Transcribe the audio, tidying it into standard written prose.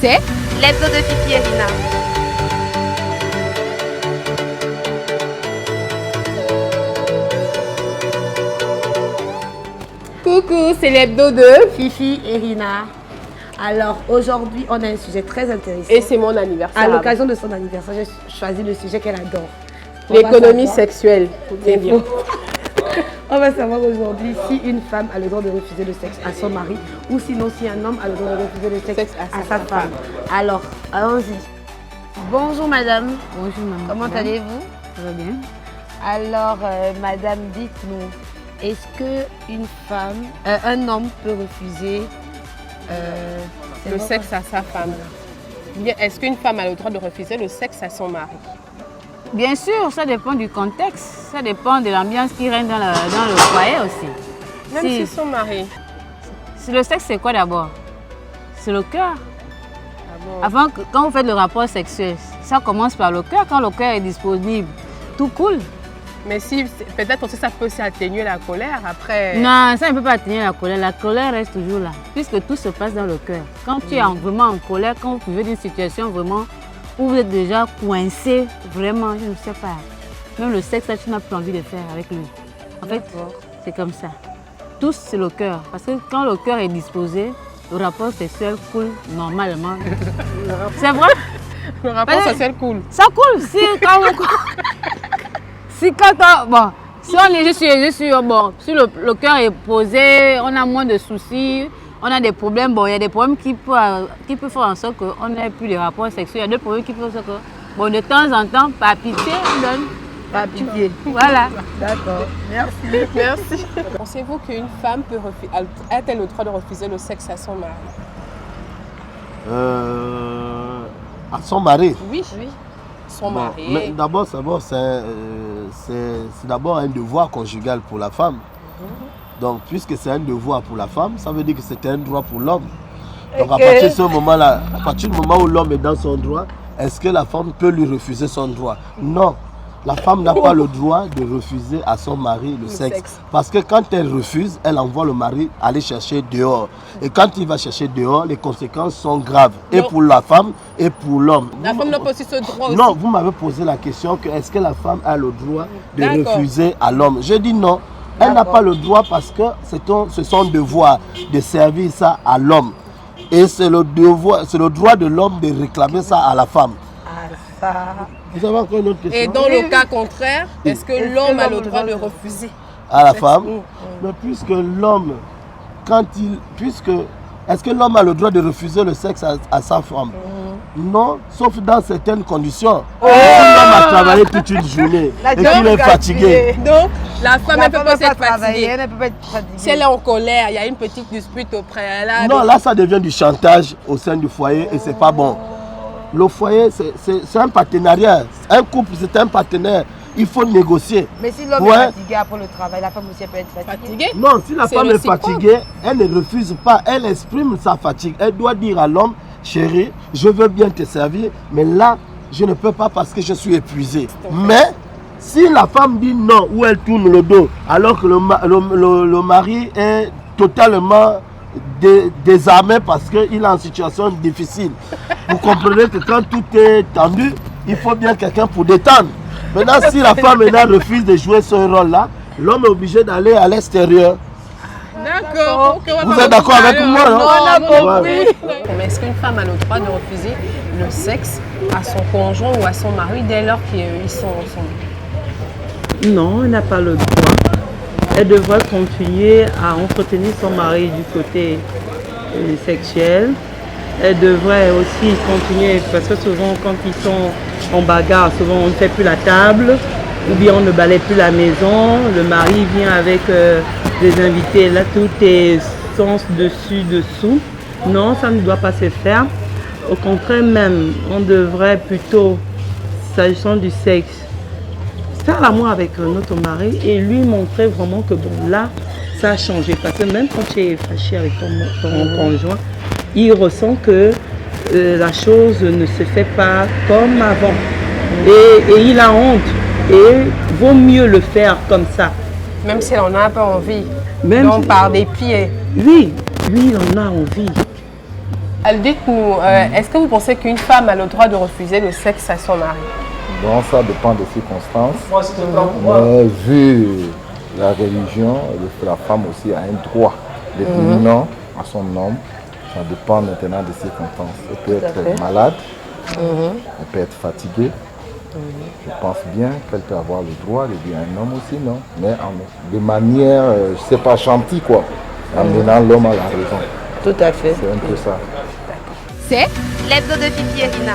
c'est l'hebdo de Fifi et Rina. Coucou, c'est l'hebdo de Fifi et Rina. Alors aujourd'hui, on a un sujet très intéressant. Et c'est mon anniversaire. À l'occasion de son anniversaire, j'ai choisi le sujet qu'elle adore. L'économie sexuelle. On va savoir aujourd'hui si une femme a le droit de refuser le sexe à son mari ou sinon si un homme a le droit de refuser le sexe à sa femme. Alors, allons-y. Bonjour madame. Bonjour maman. Comment allez-vous? Ça va bien? Alors madame, dites-nous, est-ce qu'une femme, un homme peut refuser Le sexe à sa femme. Bien, est-ce qu'une femme a le droit de refuser le sexe à son mari? Bien sûr, ça dépend du contexte, ça dépend de l'ambiance qui règne dans le foyer aussi. Même si son mari. Le sexe, c'est quoi d'abord? C'est le cœur. Ah bon? Quand vous faites le rapport sexuel, ça commence par le cœur. Quand le cœur est disponible, tout coule. Mais si, peut-être aussi ça peut aussi atténuer la colère après. Non, ça ne peut pas atténuer la colère. La colère reste toujours là, puisque tout se passe dans le cœur. Quand tu es vraiment en colère, quand vous vivez d'une situation vraiment où vous êtes déjà coincé, vraiment, je ne sais pas. Même le sexe, là, tu n'as plus envie de faire avec lui. En fait, c'est comme ça. Tout, c'est le cœur. Parce que quand le cœur est disposé, le rapport sexuel coule normalement. C'est vrai? Le rapport sexuel coule. Ça coule. Si on est juste sur le cœur est posé, on a moins de soucis, on a des problèmes. Bon, il y a des problèmes qui peuvent faire en sorte qu'on n'ait plus de rapports sexuels. Il y a d'autres problèmes qui peuvent faire que, bon, de temps en temps, par pitié, on donne. Par pitié. Voilà. D'accord. Merci. Merci. Pensez-vous qu'une femme a-t-elle le droit de refuser le sexe à son mari? À son mari? Oui. Son mari. Mais d'abord, c'est d'abord un devoir conjugal pour la femme. Donc, puisque c'est un devoir pour la femme, ça veut dire que c'est un droit pour l'homme. Donc, à partir de ce moment-là, à partir du moment où l'homme est dans son droit, est-ce que la femme peut lui refuser son droit? Non. La femme n'a pas le droit de refuser à son mari le sexe. Parce que quand elle refuse, elle envoie le mari aller chercher dehors. Et quand il va chercher dehors, les conséquences sont graves. Et pour la femme et pour l'homme. La femme n'a pas aussi ce droit aussi. Non, vous m'avez posé la question que est-ce que la femme a le droit de refuser à l'homme? Je dis non. Elle n'a pas le droit parce que c'est son devoir de servir ça à l'homme. Et c'est le droit de l'homme de réclamer ça à la femme. Vous avez encore une autre question? Et dans le cas contraire, est-ce que l'homme a le droit de refuser à la femme? Mais puisque l'homme, est-ce que l'homme a le droit de refuser le sexe à sa femme? Non, sauf dans certaines conditions. Si l'homme a travaillé toute une journée et qu'il est fatigué. Donc, la femme ne peut pas être fatiguée. Elle ne peut pas être fatiguée. Si elle est en colère, il y a une petite dispute au préalable. Non, là, ça devient du chantage au sein du foyer et c'est pas bon. Le foyer, c'est un partenariat. Un couple, c'est un partenaire. Il faut négocier. Mais si l'homme est fatigué après le travail, la femme aussi peut être fatiguée. Non, si la femme est fatiguée, elle ne refuse pas. Elle exprime sa fatigue. Elle doit dire à l'homme, chérie, je veux bien te servir, mais là, je ne peux pas parce que je suis épuisé. Mais si la femme dit non ou elle tourne le dos, alors que le mari est totalement désarmé parce qu'il est en situation difficile. Vous comprenez que quand tout est tendu, il faut bien quelqu'un pour détendre. Maintenant, si la femme refuse de jouer ce rôle-là, l'homme est obligé d'aller à l'extérieur. D'accord. Vous êtes d'accord avec moi? Non, on a compris. Mais est-ce qu'une femme a le droit de refuser le sexe à son conjoint ou à son mari dès lors qu'ils sont ensemble? Non, elle n'a pas le droit. Elle devrait continuer à entretenir son mari du côté sexuel. Elle devrait aussi continuer, parce que souvent quand ils sont en bagarre, souvent on ne fait plus la table, ou bien on ne balaye plus la maison, le mari vient avec des invités, là tout est sens dessus-dessous. Non, ça ne doit pas se faire. Au contraire même, on devrait plutôt, s'agissant du sexe, faire l'amour avec notre mari et lui montrer vraiment que bon là, ça a changé. Parce que même quand tu es fâché avec ton conjoint, il ressent que la chose ne se fait pas comme avant. Et il a honte. Et vaut mieux le faire comme ça. Même si on n'a pas envie. Même donc par des pieds. Oui, lui il en a envie. Alors dites-nous, est-ce que vous pensez qu'une femme a le droit de refuser le sexe à son mari? Bon, ça dépend des circonstances. Mais vu la religion, la femme aussi a un droit de dire non à son homme. Ça dépend maintenant des circonstances. Elle peut être malade, elle peut être fatiguée. Je pense bien qu'elle peut avoir le droit de dire à un homme aussi non. Mais de manière, je ne sais pas, gentille quoi. En menant l'homme à la raison. Tout à fait. C'est un peu ça. C'est l'hebdo de Fifi et Lina.